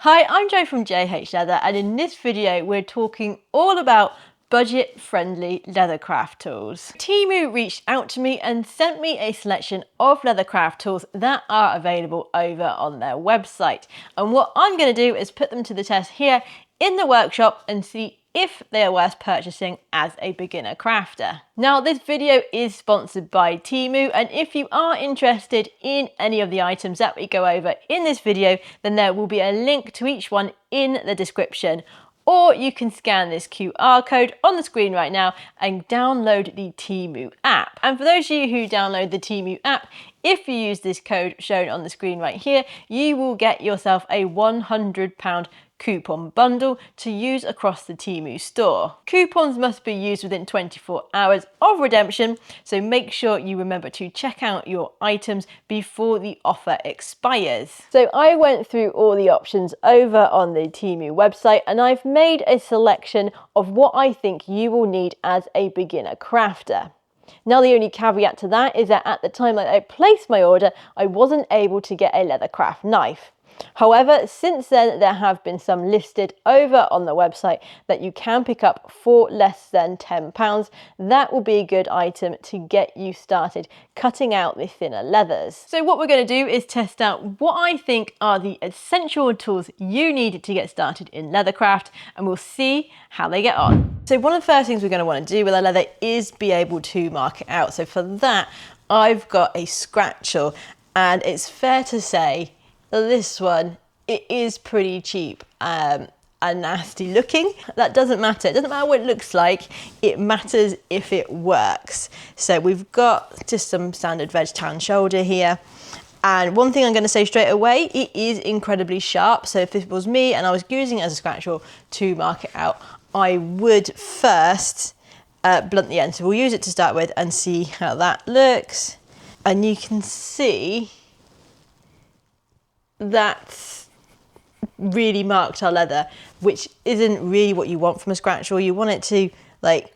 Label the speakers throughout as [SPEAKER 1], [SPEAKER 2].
[SPEAKER 1] Hi, I'm Jo from J.H.Leather, and in this video we're talking all about budget-friendly Leathercraft tools. Temu reached out to me and sent me a selection of Leathercraft tools that are available over on their website. And what I'm going to do is put them to the test here in the workshop and see if they are worth purchasing as a beginner crafter. Now, this video is sponsored by Temu, and if you are interested in any of the items that we go over in this video, then there will be a link to each one in the description. Or you can scan this QR code on the screen right now and download the Temu app. And for those of you who download the Temu app, if you use this code shown on the screen right here, you will get yourself a £100 coupon bundle to use across the Temu store. Coupons must be used within 24 hours of redemption, so make sure you remember to check out your items before the offer expires. So I went through all the options over on the Temu website, and I've made a selection of what I think you will need as a beginner crafter. Now, the only caveat to that is that at the time that I placed my order, I wasn't able to get a Leathercraft knife. However, since then, there have been some listed over on the website that you can pick up for less than £10. That will be a good item to get you started cutting out the thinner leathers. So what we're going to do is test out what I think are the essential tools you need to get started in Leathercraft, and we'll see how they get on. So one of the first things we're going to want to do with our leather is be able to mark it out. So for that, I've got a scratchel, and it's fair to say this one, it is pretty cheap and nasty looking. That doesn't matter. It doesn't matter what it looks like. It matters if it works. So we've got just some standard veg tan shoulder here. And one thing I'm going to say straight away, it is incredibly sharp. So if it was me and I was using it as a scratchel to mark it out, I would first blunt the end. So we'll use it to start with and see how that looks. And you can see that's really marked our leather, which isn't really what you want from a scratchel. You want it to like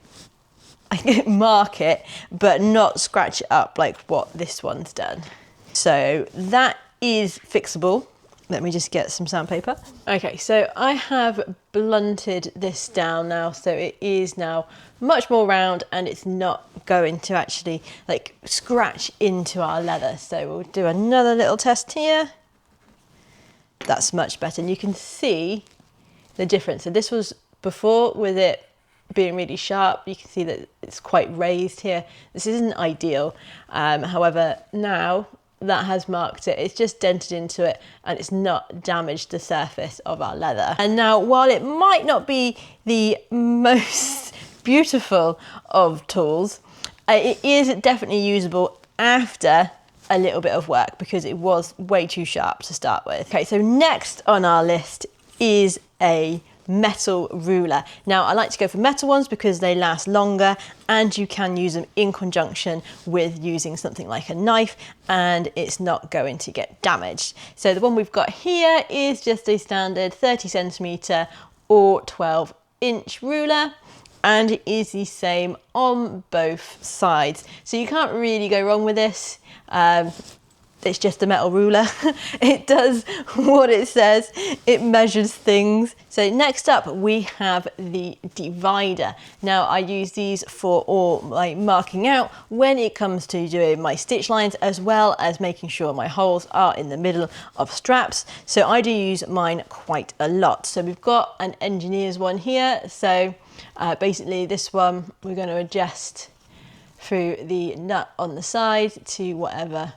[SPEAKER 1] mark it, but not scratch it up like what this one's done. So that is fixable. Let me just get some sandpaper. Okay, so I have blunted this down now, so it is now much more round and it's not going to actually like scratch into our leather. So we'll do another little test here. That's much better, and you can see the difference. So this was before with it being really sharp. You can see that it's quite raised here. This isn't ideal. However, now that has marked it, it's just dented into it and it's not damaged the surface of our leather. And now, while it might not be the most beautiful of tools, it is definitely usable after a little bit of work because it was way too sharp to start with. Okay, so next on our list is a metal ruler. Now, I like to go for metal ones because they last longer and you can use them in conjunction with using something like a knife and it's not going to get damaged. So the one we've got here is just a standard 30 centimeter or 12-inch ruler, and it is the same on both sides. So you can't really go wrong with this. It's just a metal ruler. It does what it says. It measures things. So next up we have the divider. Now, I use these for all like marking out when it comes to doing my stitch lines, as well as making sure my holes are in the middle of straps. So I do use mine quite a lot. So we've got an engineer's one here. So basically this one we're going to adjust through the nut on the side to whatever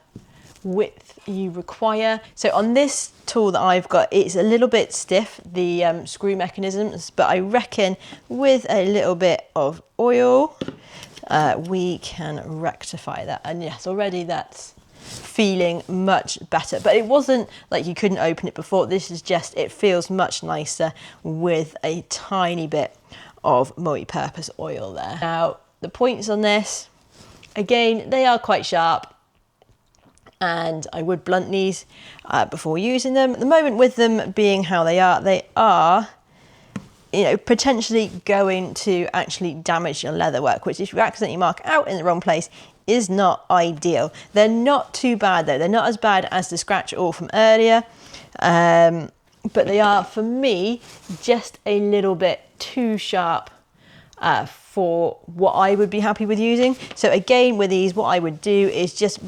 [SPEAKER 1] width you require. So on this tool that I've got, it's a little bit stiff, the screw mechanisms, but I reckon with a little bit of oil we can rectify that. And yes, already that's feeling much better, but it wasn't like you couldn't open it before. This is just, it feels much nicer with a tiny bit of multi-purpose oil there. Now, the points on this, again, they are quite sharp and I would blunt these before using them. At the moment, with them being how they are, you know, potentially going to actually damage your leather work, which if you accidentally mark out in the wrong place is not ideal. They're not too bad though. They're not as bad as the scratch all from earlier. but they are, for me, just a little bit too sharp for what I would be happy with using. So again, with these, what I would do is just,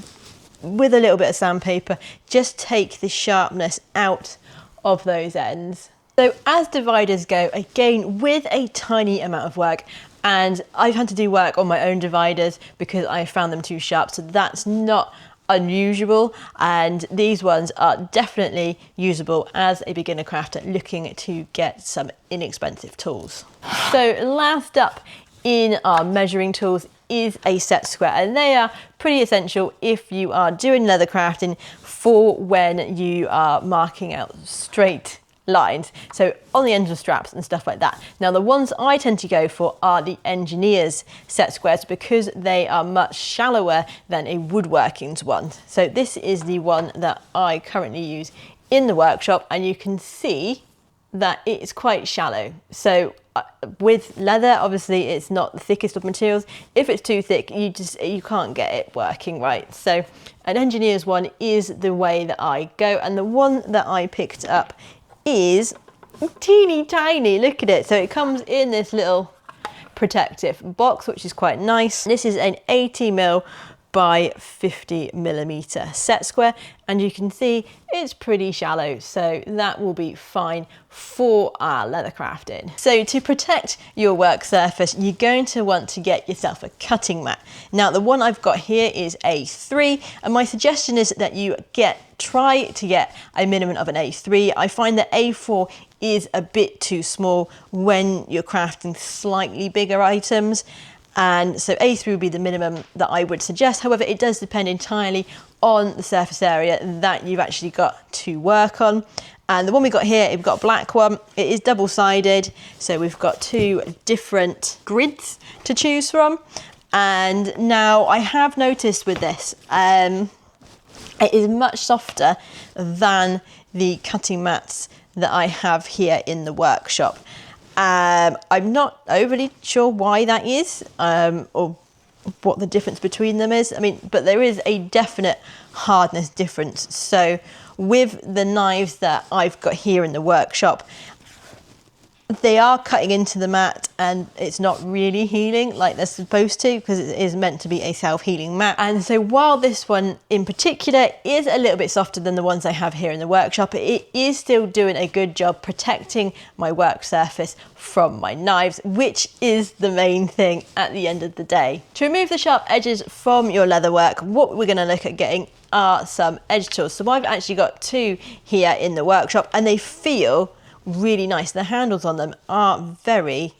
[SPEAKER 1] with a little bit of sandpaper, just take the sharpness out of those ends. So as dividers go, again, with a tiny amount of work, and I've had to do work on my own dividers because I found them too sharp, so that's not unusual, and these ones are definitely usable as a beginner crafter looking to get some inexpensive tools. So last up in our measuring tools is a set square, and they are pretty essential if you are doing leather crafting for when you are marking out straight lines, so on the ends of straps and stuff like that. Now the ones I tend to go for are the engineer's set squares because they are much shallower than a woodworking's one. So this is the one that I currently use in the workshop, and you can see that it's quite shallow. So with leather, obviously it's not the thickest of materials. If it's too thick, you can't get it working right. So an engineer's one is the way that I go, and the one that I picked up is teeny tiny. Look at it. So it comes in this little protective box, which is quite nice. This is an 80mm by 50mm set square, and you can see it's pretty shallow, so that will be fine for our leather crafting. So to protect your work surface, you're going to want to get yourself a cutting mat. Now the one I've got here is A3, and my suggestion is that you try to get a minimum of an A3. I find that A4 is a bit too small when you're crafting slightly bigger items, and so A3 would be the minimum that I would suggest. However, it does depend entirely on the surface area that you've actually got to work on. And the one we've got here, we've got a black one. It is double-sided, so we've got two different grids to choose from. And now I have noticed with this, it is much softer than the cutting mats that I have here in the workshop. I'm not overly sure why that is, or what the difference between them is. I mean, but there is a definite hardness difference. So with the knives that I've got here in the workshop, they are cutting into the mat and it's not really healing like they're supposed to, because it is meant to be a self-healing mat. And so while this one in particular is a little bit softer than the ones I have here in the workshop, it is still doing a good job protecting my work surface from my knives, which is the main thing at the end of the day. To remove the sharp edges from your leather work, what we're going to look at getting are some edge tools. So I've actually got two here in the workshop, and they feel really nice. The handles on them are very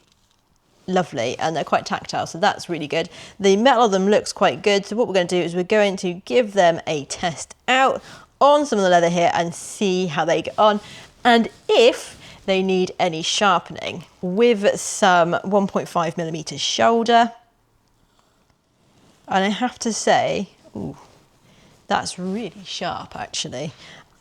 [SPEAKER 1] lovely and they're quite tactile, so that's really good. The metal of them looks quite good, so what we're going to do is we're going to give them a test out on some of the leather here and see how they get on, and if they need any sharpening with some 1.5mm shoulder. And I have to say, ooh, that's really sharp actually.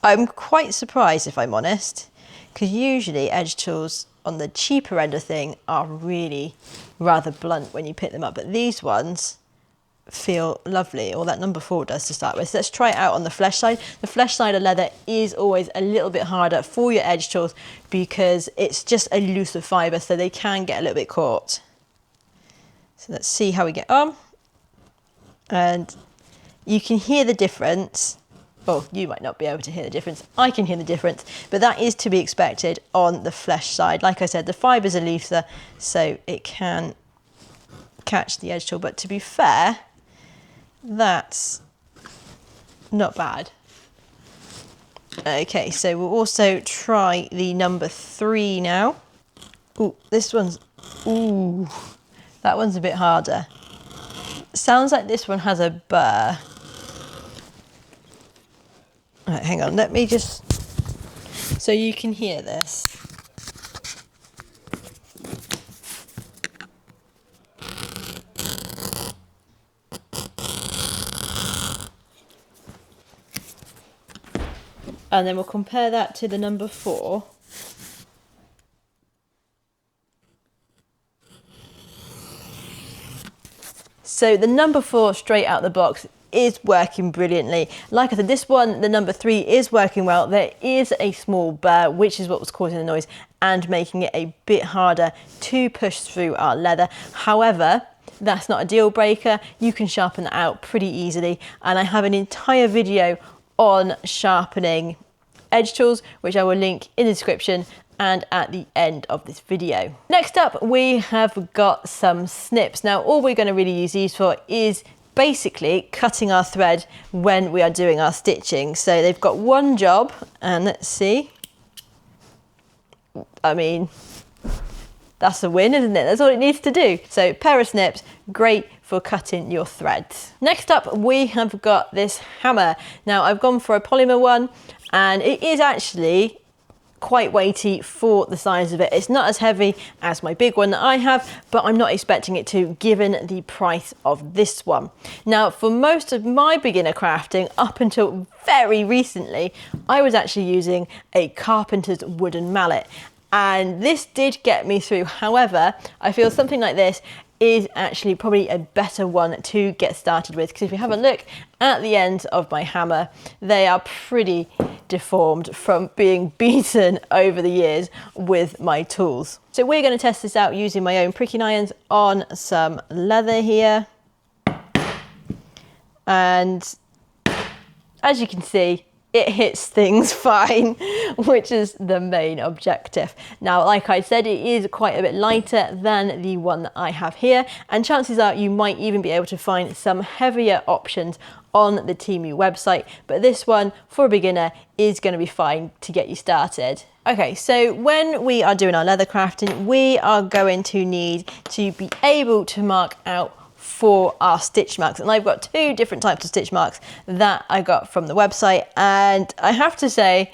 [SPEAKER 1] I'm quite surprised, if I'm honest, because usually edge tools on the cheaper end of thing are really rather blunt when you pick them up, but these ones feel lovely, or that number 4 does to start with. So let's try it out on the flesh side. The flesh side of leather is always a little bit harder for your edge tools because it's just a looser fibre, so they can get a little bit caught. So let's see how we get on. And you can hear the difference. Well, you might not be able to hear the difference. I can hear the difference, but that is to be expected on the flesh side. Like I said, the fibres are looser, so it can catch the edge tool. But to be fair, that's not bad. Okay, so we'll also try the number 3 now. Ooh, this one's, ooh, that one's a bit harder. Sounds like this one has a burr. Right, hang on, let me just, so you can hear this. And then we'll compare that to the number 4. So the number 4 straight out the box is working brilliantly. Like I said, this one, the number 3, is working well. There is a small burr, which is what was causing the noise and making it a bit harder to push through our leather. However, that's not a deal breaker. You can sharpen that out pretty easily. And I have an entire video on sharpening edge tools, which I will link in the description and at the end of this video. Next up, we have got some snips. Now, all we're going to really use these for is basically cutting our thread when we are doing our stitching. So they've got one job, and let's see. I mean, that's a win, isn't it? That's all it needs to do. So pair of snips, great for cutting your threads. Next up, we have got this hammer. Now, I've gone for a polymer one, and it is actually quite weighty for the size of it. It's not as heavy as my big one that I have, but I'm not expecting it to, given the price of this one. Now, for most of my beginner crafting, up until very recently, I was actually using a carpenter's wooden mallet, and this did get me through. However, I feel something like this is actually probably a better one to get started with, because if you have a look at the ends of my hammer, they are pretty deformed from being beaten over the years with my tools. So we're going to test this out using my own pricking irons on some leather here, and as you can see, it hits things fine, which is the main objective. Now, like I said, it is quite a bit lighter than the one that I have here, and chances are you might even be able to find some heavier options on the Temu website, but this one for a beginner is going to be fine to get you started. Okay, so when we are doing our leather crafting, we are going to need to be able to mark out for our stitch marks, and I've got 2 different types of stitch marks that I got from the website, and I have to say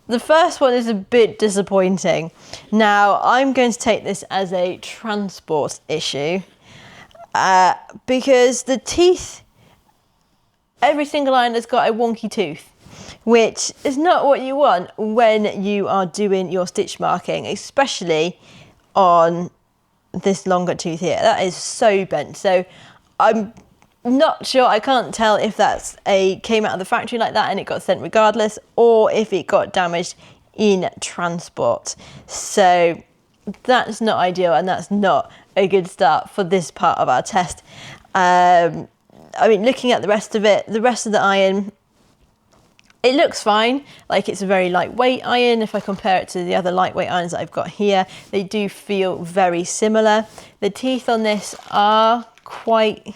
[SPEAKER 1] the first one is a bit disappointing. Now, I'm going to take this as a transport issue because the teeth, every single iron has got a wonky tooth, which is not what you want when you are doing your stitch marking, especially on this longer tooth here. That is so bent. So I'm not sure, I can't tell if that's came out of the factory like that and it got sent regardless, or if it got damaged in transport. So that's not ideal, and that's not a good start for this part of our test. I mean, looking at the rest of it, the rest of the iron, it looks fine. Like, it's a very lightweight iron. If I compare it to the other lightweight irons that I've got here, they do feel very similar. The teeth on this are quite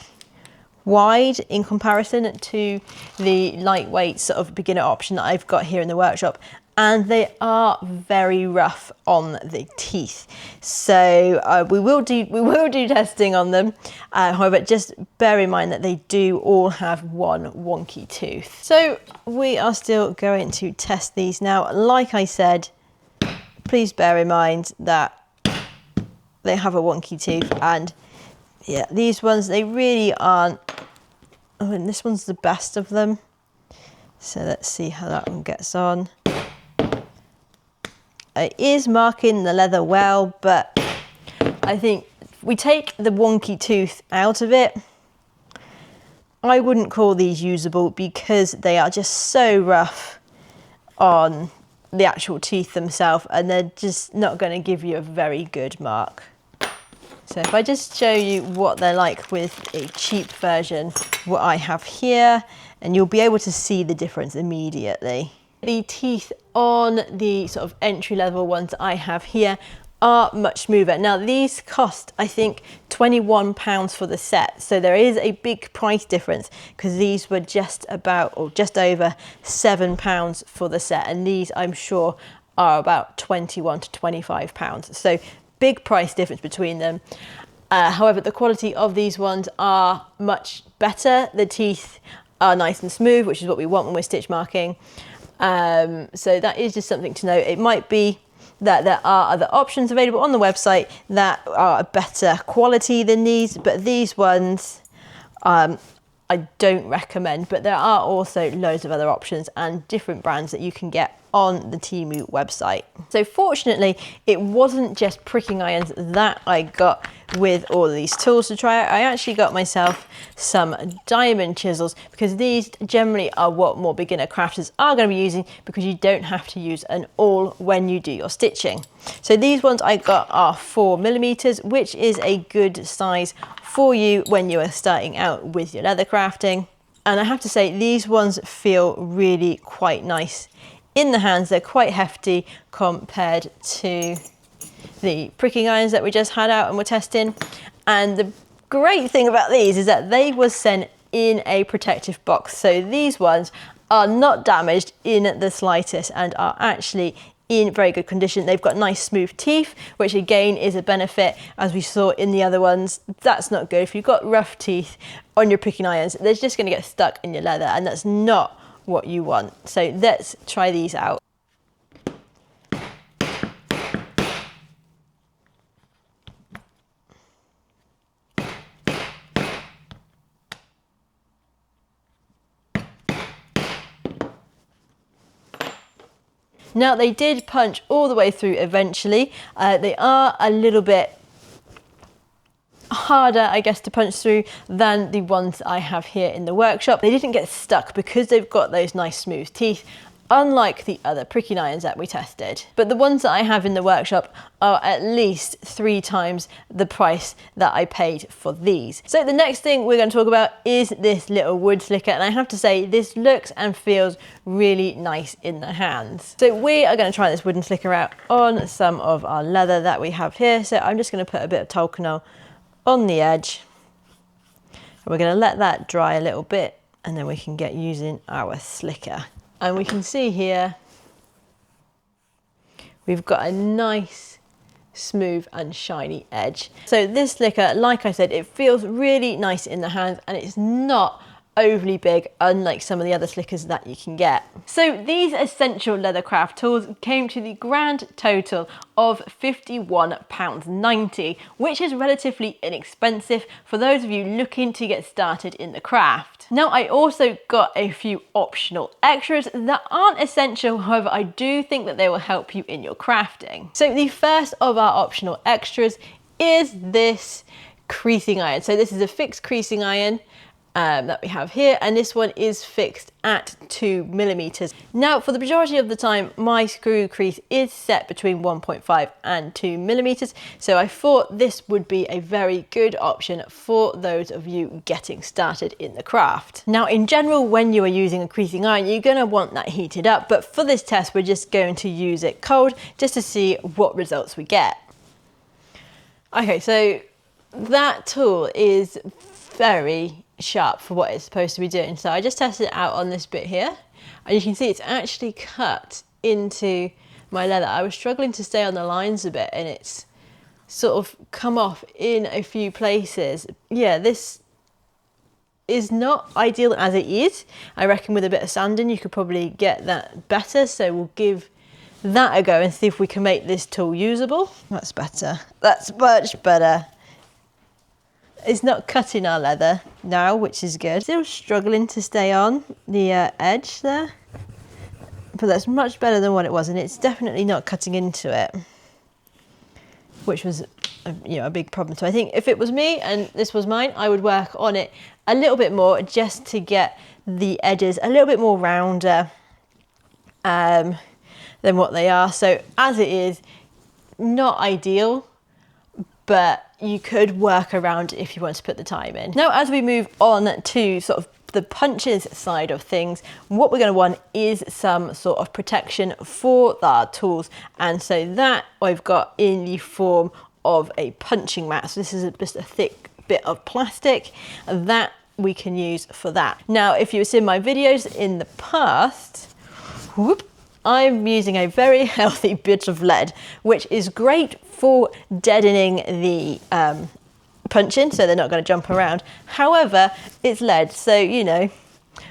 [SPEAKER 1] wide in comparison to the lightweight sort of beginner option that I've got here in the workshop, and they are very rough on the teeth. So we will do testing on them. However, just bear in mind that they do all have one wonky tooth. So we are still going to test these now. Like I said, please bear in mind that they have a wonky tooth, and yeah, these ones, they really aren't. Oh, and this one's the best of them. So let's see how that one gets on. It is marking the leather well, but I think if we take the wonky tooth out of it, I wouldn't call these usable because they are just so rough on the actual teeth themselves, and they're just not going to give you a very good mark. So if I just show you what they're like with a cheap version, what I have here, and you'll be able to see the difference immediately. The teeth on the sort of entry level ones I have here are much smoother. Now, these cost, I think, £21 for the set. So there is a big price difference, because these were just about, or just over £7 for the set. And these, I'm sure, are about £21 to £25. So big price difference between them. However, the quality of these ones are much better. The teeth are nice and smooth, which is what we want when we're stitch marking. So that is just something to note. It might be that there are other options available on the website that are a better quality than these, but these ones I don't recommend. But there are also loads of other options and different brands that you can get on the Temu website. So fortunately, it wasn't just pricking irons that I got with all of these tools to try out. I actually got myself some diamond chisels, because these generally are what more beginner crafters are going to be using, because you don't have to use an awl when you do your stitching. So these ones I got are 4mm, which is a good size for you when you are starting out with your leather crafting. And I have to say, these ones feel really quite nice in the hands. They're quite hefty compared to the pricking irons that we just had out and we're testing. And the great thing about these is that they were sent in a protective box. So these ones are not damaged in the slightest and are actually in very good condition. They've got nice smooth teeth, which again is a benefit, as we saw in the other ones. That's not good. If you've got rough teeth on your pricking irons, they're just going to get stuck in your leather, and that's not what you want. So let's try these out. Now, they did punch all the way through eventually. They are a little bit harder, I guess, to punch through than the ones I have here in the workshop. They didn't get stuck because they've got those nice smooth teeth, unlike the other pricking irons that we tested. But the ones that I have in the workshop are at least 3 times the price that I paid for these. So the next thing we're going to talk about is this little wood slicker, and I have to say, this looks and feels really nice in the hands. So we are going to try this wooden slicker out on some of our leather that we have here. So I'm just going to put a bit of Tolkanol on the edge, and we're going to let that dry a little bit, and then we can get using our slicker. And we can see here, we've got a nice, smooth and shiny edge. So this slicker, like I said, it feels really nice in the hands, and it's not overly big, unlike some of the other slickers that you can get. So these essential Leathercraft tools came to the grand total of £51.90, which is relatively inexpensive for those of you looking to get started in the craft. Now, I also got a few optional extras that aren't essential, however, I do think that they will help you in your crafting. So the first of our optional extras is this creasing iron. So this is a fixed creasing iron that we have here, and this one is fixed at 2mm. Now, for the majority of the time, my screw crease is set between 1.5 and 2mm, so I thought this would be a very good option for those of you getting started in the craft. Now, in general, when you are using a creasing iron, you're going to want that heated up, but for this test, we're just going to use it cold just to see what results we get. Okay, so that tool is very sharp for what it's supposed to be doing. So I just tested it out on this bit here, and you can see it's actually cut into my leather. I was struggling to stay on the lines a bit, and it's sort of come off in a few places. Yeah, this is not ideal as it is. I reckon with a bit of sanding you could probably get that better, so we'll give that a go and see if we can make this tool usable. That's better. That's much better. It's not cutting our leather now, which is good. Still struggling to stay on the edge there, but that's much better than what it was, and it's definitely not cutting into it, which was a big problem. So I think if it was me and this was mine, I would work on it a little bit more just to get the edges a little bit more rounder than what they are. So as it is, not ideal, but you could work around if you want to put the time in. Now, as we move on to sort of the punches side of things, what we're going to want is some sort of protection for our tools, and so that I've got in the form of a punching mat. So this is just a thick bit of plastic that we can use for that. Now, if you've seen my videos in the past, I'm using a very healthy bit of lead, which is great for deadening the punching, so they're not going to jump around. However, it's lead, so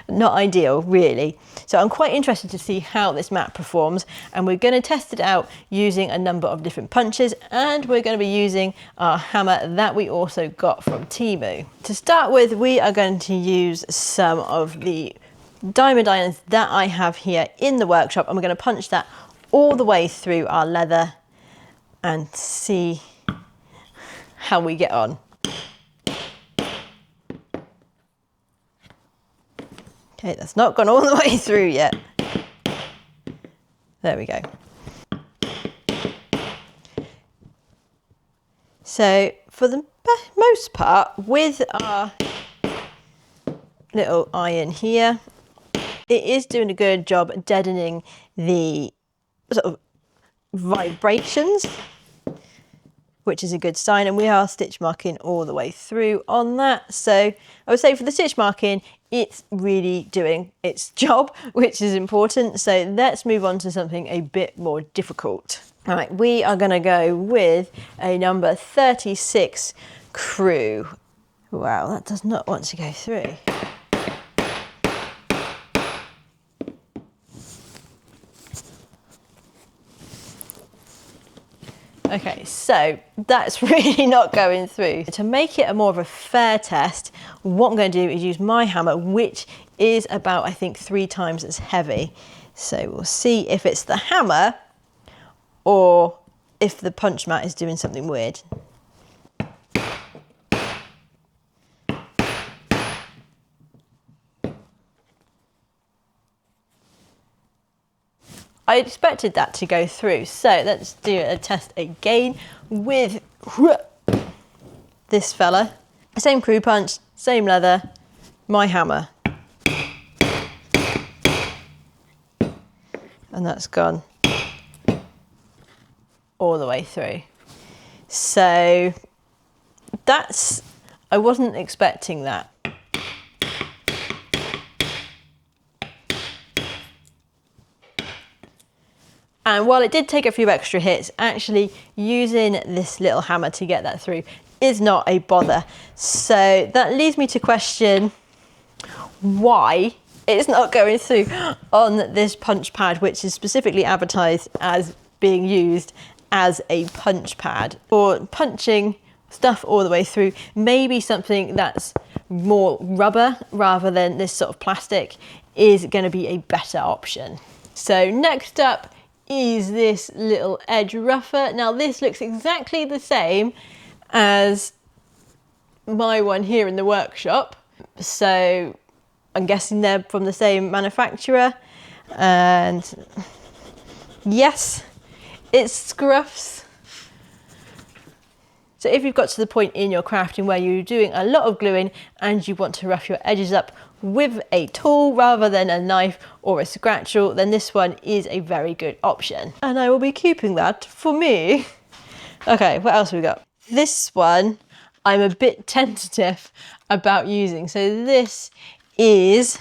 [SPEAKER 1] not ideal really. So I'm quite interested to see how this mat performs, and we're going to test it out using a number of different punches, and we're going to be using our hammer that we also got from Temu. To start with, we are going to use some of the diamond irons that I have here in the workshop, and we're going to punch that all the way through our leather and see how we get on. Okay, that's not gone all the way through yet. There we go. So for the most part, with our little iron here, it is doing a good job deadening the sort of vibrations, which is a good sign, and we are stitch marking all the way through on that. So I would say for the stitch marking, it's really doing its job, which is important. So let's move on to something a bit more difficult. All right, we are going to go with a number 36 crew. Wow, that does not want to go through. Okay, so that's really not going through. To make it a more of a fair test, what I'm going to do is use my hammer, which is about, I think, 3 times as heavy. So we'll see if it's the hammer or if the punch mat is doing something weird. I expected that to go through, so let's do a test again with this fella. Same crew punch, same leather, my hammer. And that's gone all the way through. So that's, I wasn't expecting that. And while it did take a few extra hits, actually using this little hammer to get that through is not a bother. So that leads me to question why it's not going through on this punch pad, which is specifically advertised as being used as a punch pad. Or punching stuff all the way through, maybe something that's more rubber rather than this sort of plastic is going to be a better option. So next up is this little Edgeruffer. Now this looks exactly the same as my one here in the workshop, so I'm guessing they're from the same manufacturer, and yes, it scruffs. So if you've got to the point in your crafting where you're doing a lot of gluing and you want to rough your edges up with a tool rather than a knife or a scratchel, then this one is a very good option. And I will be keeping that for me. Okay, what else have we got? This one I'm a bit tentative about using. So this is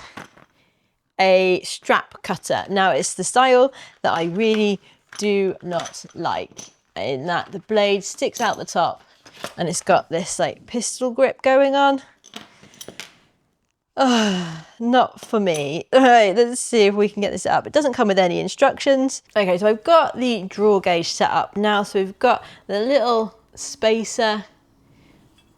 [SPEAKER 1] a strap cutter. Now it's the style that I really do not like, in that the blade sticks out the top and it's got this like pistol grip going on. Not for me. All right, let's see if we can get this up. It doesn't come with any instructions. Okay, so I've got the draw gauge set up now. So we've got the little spacer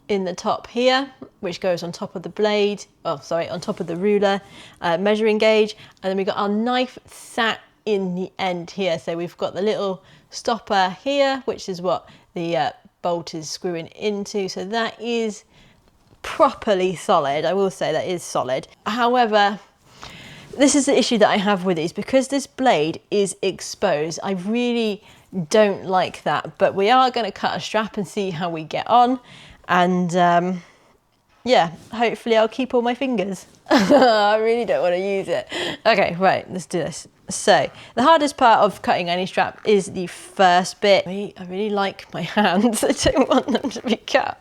[SPEAKER 1] in the top here, which goes on top of the blade. Oh, sorry, on top of the ruler measuring gauge. And then we've got our knife sat in the end here. So we've got the little stopper here, which is what the bolt is screwing into. So that is properly solid. I will say that is solid. However, this is the issue that I have with these, because this blade is exposed. I really don't like that, but we are going to cut a strap and see how we get on. And yeah, hopefully I'll keep all my fingers. I really don't want to use it. Okay, right, let's do this. So the hardest part of cutting any strap is the first bit. I really like my hands. I don't want them to be cut.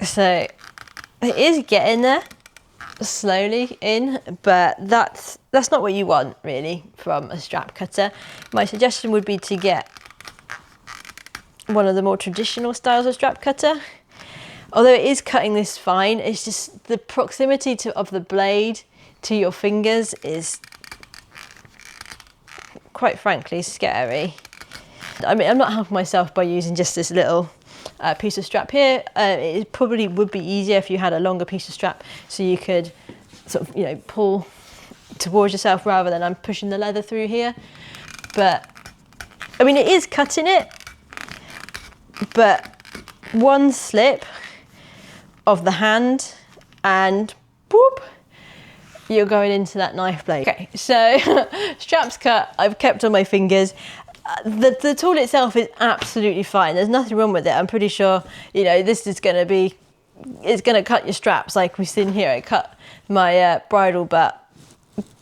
[SPEAKER 1] So it is getting there slowly in, but that's not what you want really from a strap cutter. My suggestion would be to get one of the more traditional styles of strap cutter. Although it is cutting this fine, it's just the proximity of the blade to your fingers is quite frankly scary. I mean, I'm not helping myself by using just this little piece of strap here. It probably would be easier if you had a longer piece of strap, so you could sort of, you know, pull towards yourself rather than I'm pushing the leather through here. But I mean, it is cutting it, but one slip of the hand and whoop, you're going into that knife blade. Okay, so straps cut, I've kept on my fingers. The tool itself is absolutely fine. There's nothing wrong with it. I'm pretty sure, you know, this is gonna be, it's gonna cut your straps like we've seen here. It cut my bridle butt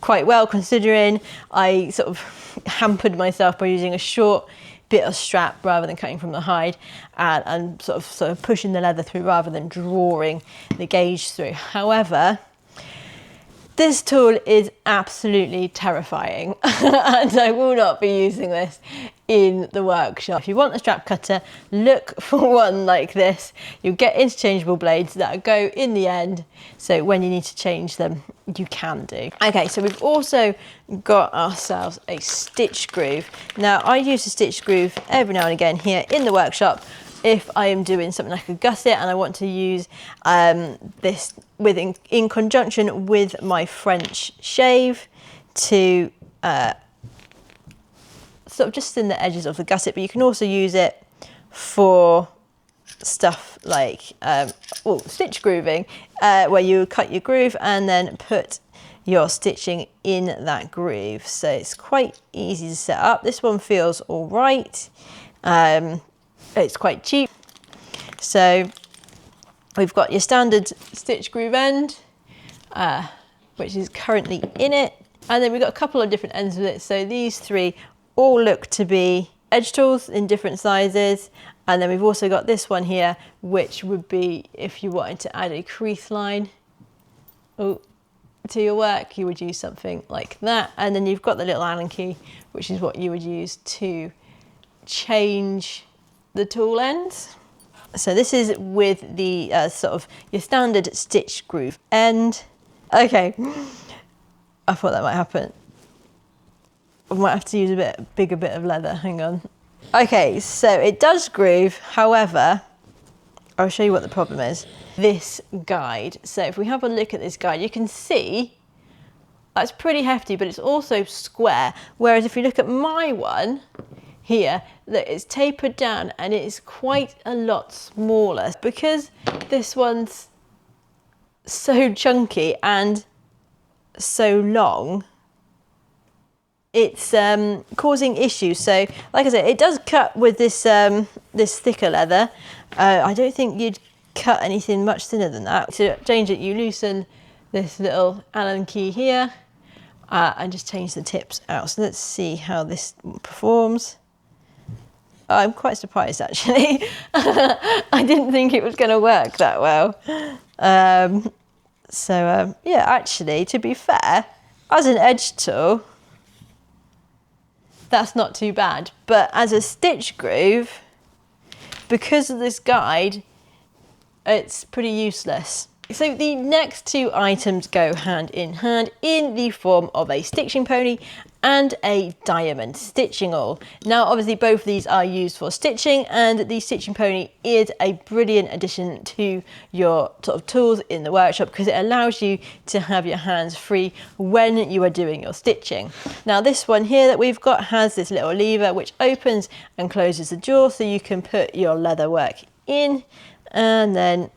[SPEAKER 1] quite well, considering I sort of hampered myself by using a short bit of strap rather than cutting from the hide, and sort of pushing the leather through rather than drawing the gauge through. However, this tool is absolutely terrifying and I will not be using this in the workshop. If you want a strap cutter, look for one like this. You'll get interchangeable blades that go in the end, so when you need to change them, you can do. Okay, so we've also got ourselves a stitch groove. Now, I use a stitch groove every now and again here in the workshop if I am doing something like a gusset and I want to use this in conjunction with my French shave to sort of just thin the edges of the gusset, but you can also use it for stuff like stitch grooving, where you cut your groove and then put your stitching in that groove. So it's quite easy to set up. This one feels all right. It's quite cheap. So we've got your standard stitch groove end, which is currently in it. And then we've got a couple of different ends with it. So these three all look to be edge tools in different sizes. And then we've also got this one here, which would be if you wanted to add a crease line to your work, you would use something like that. And then you've got the little Allen key, which is what you would use to change the tool ends. So this is with the sort of your standard stitch groove end. Okay, I thought that might happen. I might have to use a bigger bit of leather, hang on. Okay, so it does groove, however, I'll show you what the problem is. This guide, so if we have a look at this guide, you can see that's pretty hefty, but it's also square. Whereas if you look at my one here, that it's tapered down and it is quite a lot smaller. Because this one's so chunky and so long, it's causing issues. So like I said, it does cut with this this thicker leather. I don't think you'd cut anything much thinner than that. To change it, you loosen this little Allen key here and just change the tips out. So let's see how this performs. I'm quite surprised actually. I didn't think it was going to work that well. Yeah, actually, to be fair, as an edge tool, that's not too bad. But as a stitch groove, because of this guide, it's pretty useless. So the next two items go hand in hand in the form of a stitching pony and a diamond stitching awl. Now obviously both of these are used for stitching, and the stitching pony is a brilliant addition to your sort of tools in the workshop because it allows you to have your hands free when you are doing your stitching. Now this one here that we've got has this little lever which opens and closes the jaw, so you can put your leather work in and then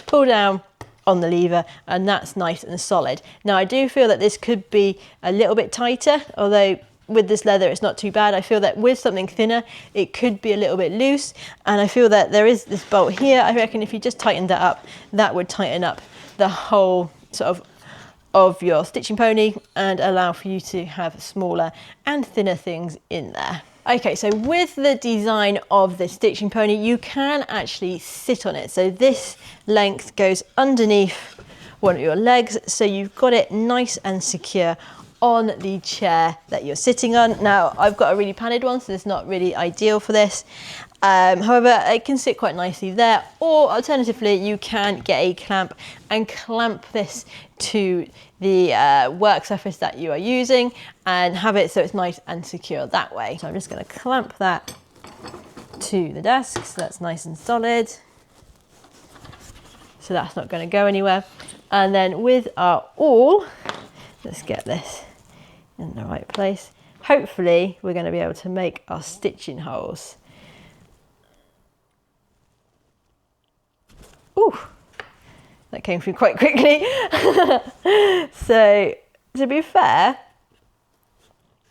[SPEAKER 1] pull down on the lever, and that's nice and solid. Now I do feel that this could be a little bit tighter, although with this leather it's not too bad. I feel that with something thinner it could be a little bit loose, and I feel that there is this bolt here. I reckon if you just tightened that up, that would tighten up the whole sort of your stitching pony and allow for you to have smaller and thinner things in there. Okay, so with the design of the stitching pony, you can actually sit on it. So this length goes underneath one of your legs, so you've got it nice and secure on the chair that you're sitting on. Now, I've got a really padded one, so it's not really ideal for this. However, it can sit quite nicely there, or alternatively, you can get a clamp and clamp this to the work surface that you are using and have it so it's nice and secure that way. So I'm just going to clamp that to the desk, so that's nice and solid. So that's not going to go anywhere. And then with our awl, let's get this in the right place. Hopefully we're going to be able to make our stitching holes. Ooh, that came through quite quickly. So to be fair,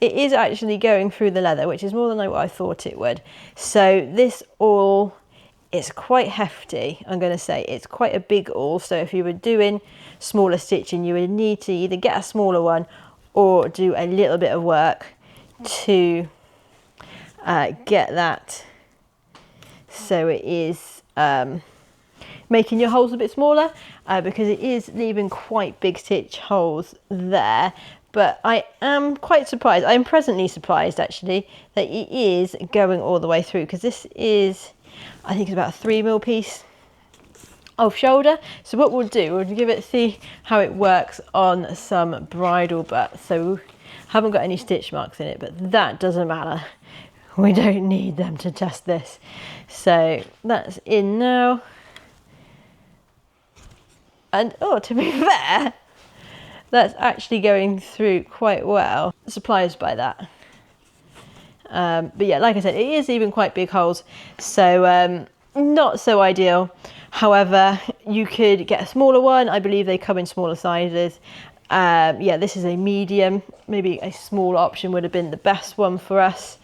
[SPEAKER 1] it is actually going through the leather, which is more than what I thought it would. So this awl, it's quite hefty, I'm going to say. It's quite a big awl, so if you were doing smaller stitching, you would need to either get a smaller one or do a little bit of work to get that so it is making your holes a bit smaller, because it is leaving quite big stitch holes there. But I am quite surprised, I'm presently surprised actually, that it is going all the way through, because this is, I think it's about a 3mm piece of shoulder. So what we'll do, we'll give it, see how it works on some bridle butts. So haven't got any stitch marks in it, but that doesn't matter. We don't need them to test this. So that's in now. And oh, to be fair, that's actually going through quite well. Surprised by that. But yeah, like I said, it is even quite big holes, so not so ideal. However, you could get a smaller one. I believe they come in smaller sizes. Yeah, this is a medium. Maybe a small option would have been the best one for us.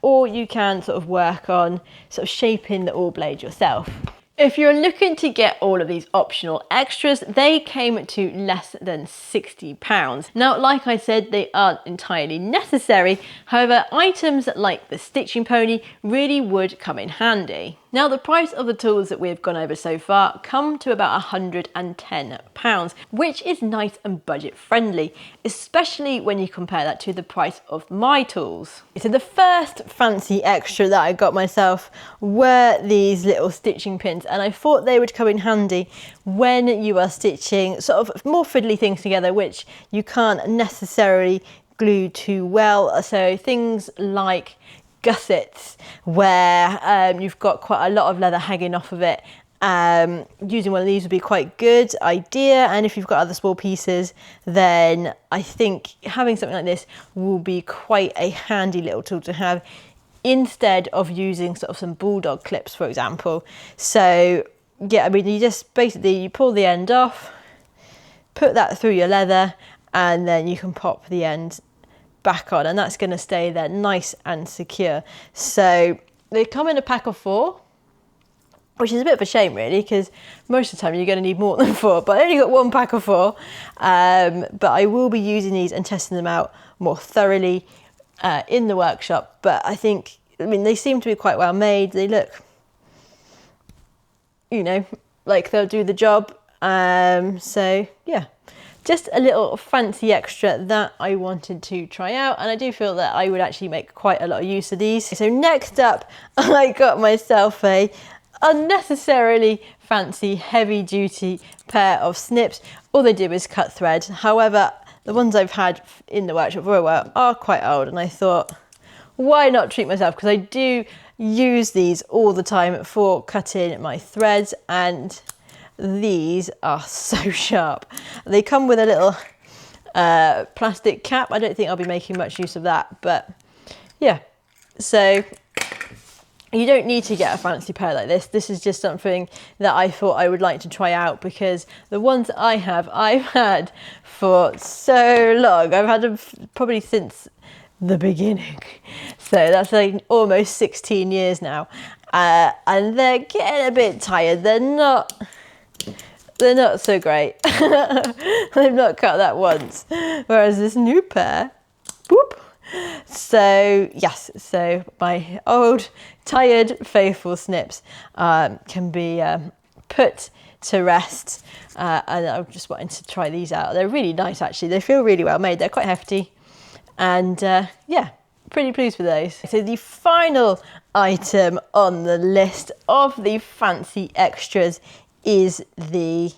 [SPEAKER 1] Or you can sort of work on sort of shaping the awl blade yourself. If you're looking to get all of these optional extras, they came to less than £60. Now, like I said, they aren't entirely necessary. However, items like the stitching pony really would come in handy. Now, the price of the tools that we've gone over so far come to about £110, which is nice and budget friendly, especially when you compare that to the price of my tools. So the first fancy extra that I got myself were these little stitching pins, and I thought they would come in handy when you are stitching sort of more fiddly things together, which you can't necessarily glue too well. So things like gussets, where you've got quite a lot of leather hanging off of it. Using one of these would be quite a good idea, and if you've got other small pieces, then I think having something like this will be quite a handy little tool to have, instead of using sort of some bulldog clips, for example. So yeah, I mean, you just basically, you pull the end off, put that through your leather, and then you can pop the end back on, and that's going to stay there nice and secure. So they come in a pack of 4, which is a bit of a shame really, because most of the time you're going to need more than 4, but I only got 1 pack of 4. But I will be using these and testing them out more thoroughly in the workshop. But I think, I mean, they seem to be quite well made. They look, you know, like they'll do the job. So yeah, just a little fancy extra that I wanted to try out, and I do feel that I would actually make quite a lot of use of these. So next up, I got myself a unnecessarily fancy heavy duty pair of snips. All they do is cut thread. However, the ones I've had in the workshop for a while are quite old, and I thought, why not treat myself? Because I do use these all the time for cutting my threads, and these are so sharp. They come with a little plastic cap. I don't think I'll be making much use of that, but yeah. So you don't need to get a fancy pair like this. This is just something that I thought I would like to try out, because the ones that I've had for so long. I've had them probably since the beginning. So that's like almost 16 years now. And they're getting a bit tired. They're not so great. They've not cut that once. Whereas this new pair, whoop. So yes, so my old tired faithful snips can be put to rest, and I'm just wanting to try these out. They're really nice actually. They feel really well made. They're quite hefty, and yeah, pretty pleased with those. So the final item on the list of the fancy extras is the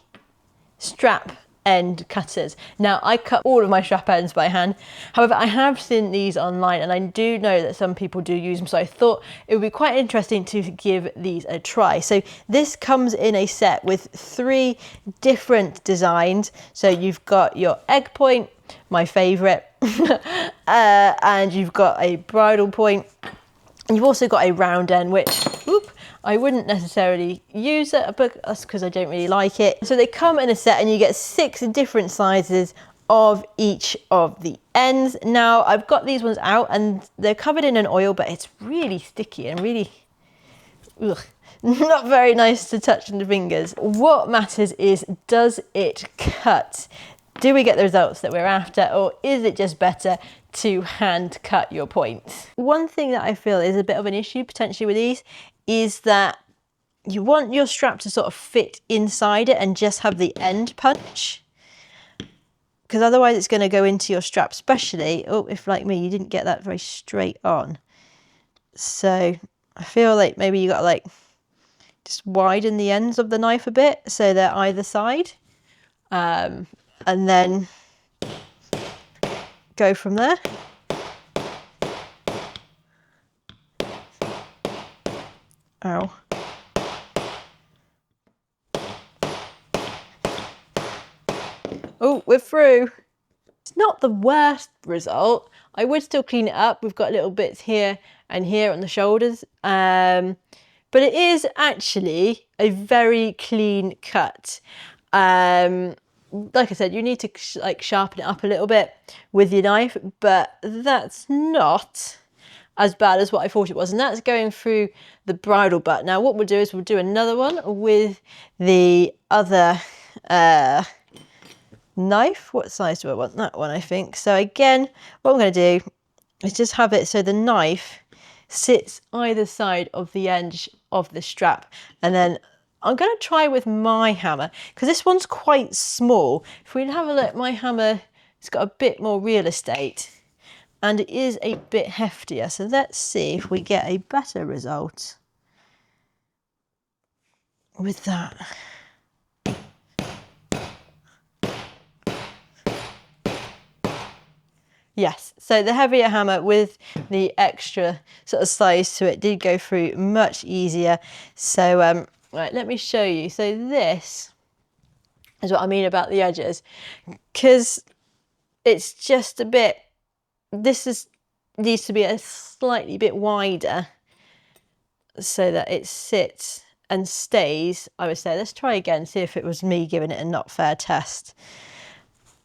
[SPEAKER 1] strap end cutters. Now, I cut all of my strap ends by hand. However, I have seen these online and I do know that some people do use them. So I thought it would be quite interesting to give these a try. So this comes in a set with 3 different designs. So you've got your egg point, my favorite, and you've got a bridle point. And you've also got a round end, which, whoop, I wouldn't necessarily use it, but that's because I don't really like it. So they come in a set and you get 6 different sizes of each of the ends. Now, I've got these ones out and they're covered in an oil, but it's really sticky and really, not very nice to touch on the fingers. What matters is, does it cut? Do we get the results that we're after, or is it just better to hand cut your points? One thing that I feel is a bit of an issue potentially with these is that you want your strap to sort of fit inside it and just have the end punch, because otherwise it's going to go into your strap, especially if, like me, you didn't get that very straight on. So I feel like maybe you got to like just widen the ends of the knife a bit so they're either side, and then go from there. Ow. Oh, we're through. It's not the worst result. I would still clean it up. We've got little bits here and here on the shoulders. But it is actually a very clean cut. Like I said, you need to like sharpen it up a little bit with your knife, but that's not as bad as what I thought it was. And that's going through the bridle butt. Now what we'll do is we'll do another one with the other knife. What size do I want? That one, I think. So again, what I'm going to do is just have it so the knife sits either side of the edge of the strap, and then I'm going to try with my hammer because this one's quite small. If we have a look, my hammer has got a bit more real estate and it is a bit heftier. So let's see if we get a better result with that. Yes, so the heavier hammer with the extra sort of size to it did go through much easier. So right, let me show you. So this is what I mean about the edges, because it's just a bit, needs to be a slightly bit wider so that it sits and stays, I would say. Let's try again, see if it was me giving it a not fair test.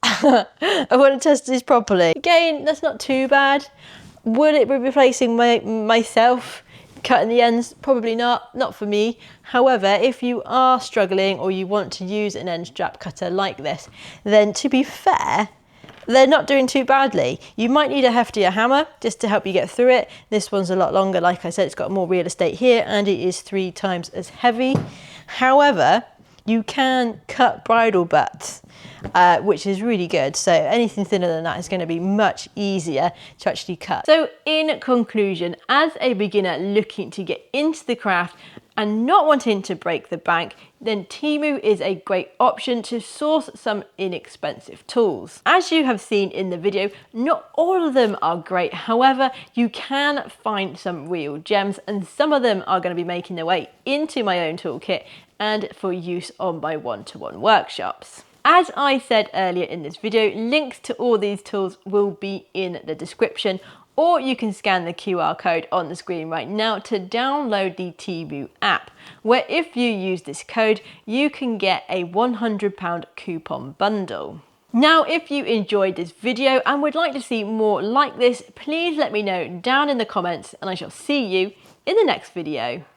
[SPEAKER 1] I want to test these properly. Again, that's not too bad. Would it be replacing myself cutting the ends? Probably not for me. However, if you are struggling or you want to use an end strap cutter like this, then to be fair, they're not doing too badly. You might need a heftier hammer just to help you get through it. This one's a lot longer. Like I said, it's got more real estate here and it is 3 times as heavy. However, you can cut bridle butts, which is really good. So anything thinner than that is going to be much easier to actually cut. So in conclusion, as a beginner looking to get into the craft and not wanting to break the bank, then Temu is a great option to source some inexpensive tools. As you have seen in the video, not all of them are great. However, you can find some real gems and some of them are going to be making their way into my own toolkit and for use on my one-to-one workshops. As I said earlier in this video, links to all these tools will be in the description, or you can scan the QR code on the screen right now to download the Temu app, where if you use this code, you can get a £100 coupon bundle. Now, if you enjoyed this video and would like to see more like this, please let me know down in the comments and I shall see you in the next video.